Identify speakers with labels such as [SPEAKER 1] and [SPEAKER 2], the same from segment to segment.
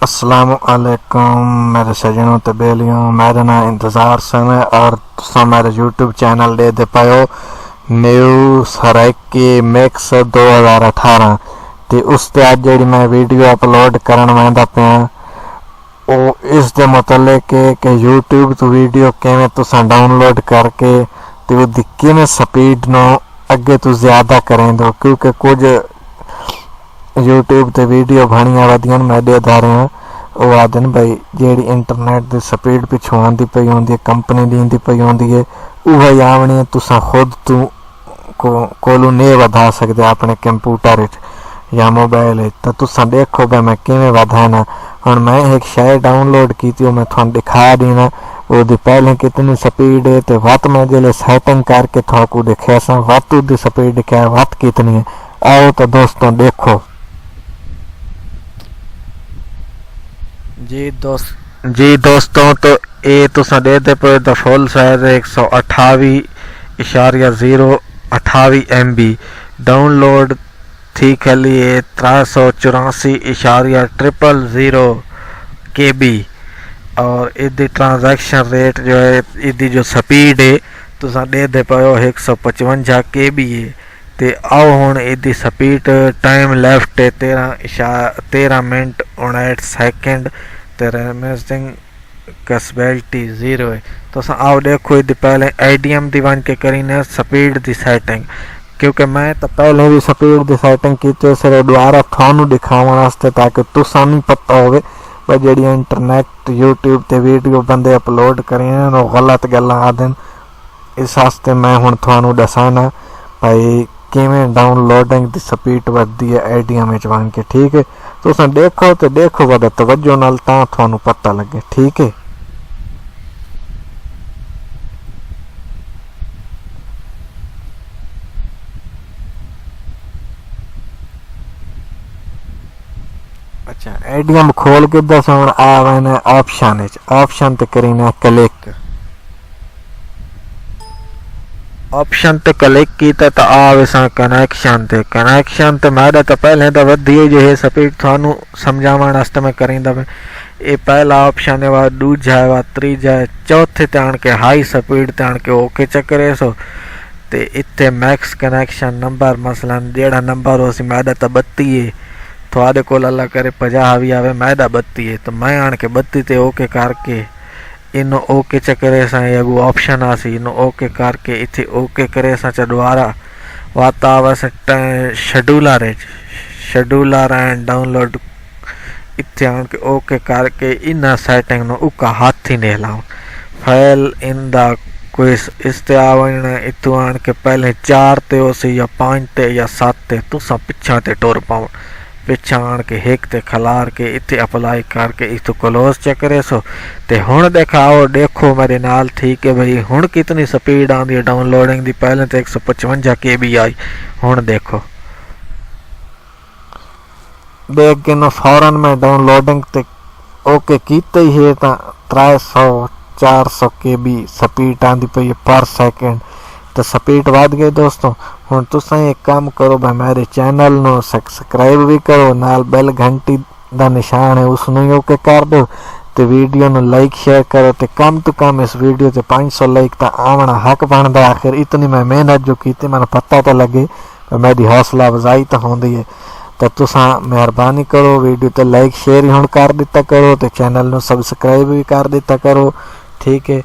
[SPEAKER 1] अस्सलामुअलैकुम मेरे सजनों ते बेलियों, मेरा नाम इंतज़ार समय और तुसा मेरे यूट्यूब चैनल दे पायो न्यू सराइकी मिक्स 2018 ते उस ते अज जी मैं वीडियो अपलोड करन वैंदा पिया वो इस दे मुतल्लिक कि यूट्यूब तो वीडियो किवें तुसा डाउनलोड करके ते उहदी किवें स्पीड नो अगे तो ज़्यादा करें दो, क्योंकि कुछ यूट्यूब ते वीडियो भाणियां वधियां मैं दे रहे हैं वो आदन भाई जेड़ी इंटरनेट दी स्पीड पिछों आंदी पई होंदी है, कंपनी दींदी पई होंदी है, उही आवणी तुसां खुद तू कोलू नहीं वधा सकदे अपने कंप्यूटर या मोबाइल। तो तुसां देखो भाई मैं किवें वधाना। हुण मैं एक शय डाउनलोड कीती मैं तुहानू दिखा देना वो पहले कितनी स्पीड है, तो वत मैं जिले सैटिंग करके थोकू दिखे सा वत दी स्पीड क्या है, वत कितनी है। आओ तो दोस्तों देखो जी दोस्तों तो ये तुसा दे पे तो फुल साइज 128.028 MB डाउनलोड थी खली 384.000 KB और इदी ट्रांजैक्शन रेट जो है इदी जो स्पीड है तुसा दे पाओ 155 KB है। ते आओ हुण इदी स्पीड टाइम लेफ्ट है 13 मिनट 59 सेकंड ते रेमसिंग कैपेसिटी 0 है। तो आओ देखो इदी पहले ADM दी वन के करीने स्पीड दी सेटिंग, क्योंकि मैं तो पहले भी स्पीड दी सेटिंग की सिर्फ दोबारा थानू दिखाने वास्ते ताकि तुसा नहीं पता होवे भाई जेड़ी इंटरनेट यूट्यूब ते वीडियो बंदे अपलोड करें वो गलत गल्लां आदन। इस वास्ते मैं हुण थानू दसाना भाई किवें डाउनलोडिंग दी स्पीड वधदी है ADM विच वन के। ठीक है तुसां देखो तो देखो बड़ा तवज्जो नाल तां थानू पता लगे। ठीक है अच्छा ADM खोल के दस हुण आवे ऑप्शन ते करीना क्लिक, ऑप्शन ते क्लिक कीता तो आवे सा कनेक्शन ते मेरा तो पहले तो वधी जो है स्पीड थानू समझावन वास्ते मैं करींदा मैं ये पहला ऑप्शन है वा दूजा है वा तीजा है चौथे ते आण के हाई स्पीड ते आण के ओके चक्करे सो ते इत्थे मैक्स कनेक्शन नंबर मसलन जेड़ा नंबर हो सी मेरा तो 32 है थोड़े को अल्लाह करे 50 भी आवे मैदा 32 है तो मैं आण के 32 ते ओके करके इनो ओके चक्करे सा एगो ऑप्शन आसी इनो ओके करके इथे ओके करे सा दोबारा वाता बस शेड्यूलर एंड डाउनलोड इथे आण के ओके करके इना सेटिंग नो उका हाथ ही नहीं लाऊं फाइल इन दा कोई इसते आवण इतु आण के पहले 4 ते होसी या 5 ते या 7 ते तुसा पिछा ते टुर पाओ पिछा आण के एक ते खलार के इतने अप्लाई करके इतो क्लोज चेक करे सो ते हुण दिखाओ देखो मेरे नाल। ठीक है भाई हुण कितनी स्पीड आंदी है डाउनलोडिंग दी, पहले तो 155 KB आई हुण देखो देख के ना फौरन में डाउनलोडिंग ते ओके कीते ही है ता 300-400 KB स्पीड आंदी पई पर सेकंड तो स्पीड वध गई दोस्तों। हुण तुसां एक काम करो भाई मेरे चैनल नो सब्सक्राइब भी करो नाल बेल घंटी दा निशान है उसनू ओके कर दो ते वीडियो नो लाइक शेयर करो ते कम तो कम इस वीडियो ते 500 लाइक ता आवना हक बनदा। आखिर इतनी मैं मेहनत जो की मैंने पता तो लगे मेरी हौसला अफजाई तो होंदी है तो तुसां मेहरबानी करो वीडियो ते लाइक शेयर हुण कर दिता करो ते चैनल नो सब्सक्राइब भी कर दिता करो। ठीक है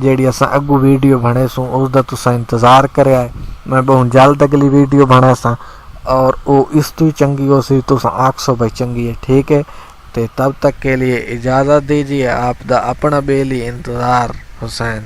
[SPEAKER 1] जेड़ी असां अगू वीडियो बने सूँ उसका तुसा इंतज़ार कराए मैं बहुत जल्द अगली वीडियो बना सा और वो इस तो चंगी हो सी तुसा आखसो भाई चंगी है। ठीक है तो तब तक के लिए इजाज़त दीजिए आपका अपना बेली इंतज़ार हुसैन।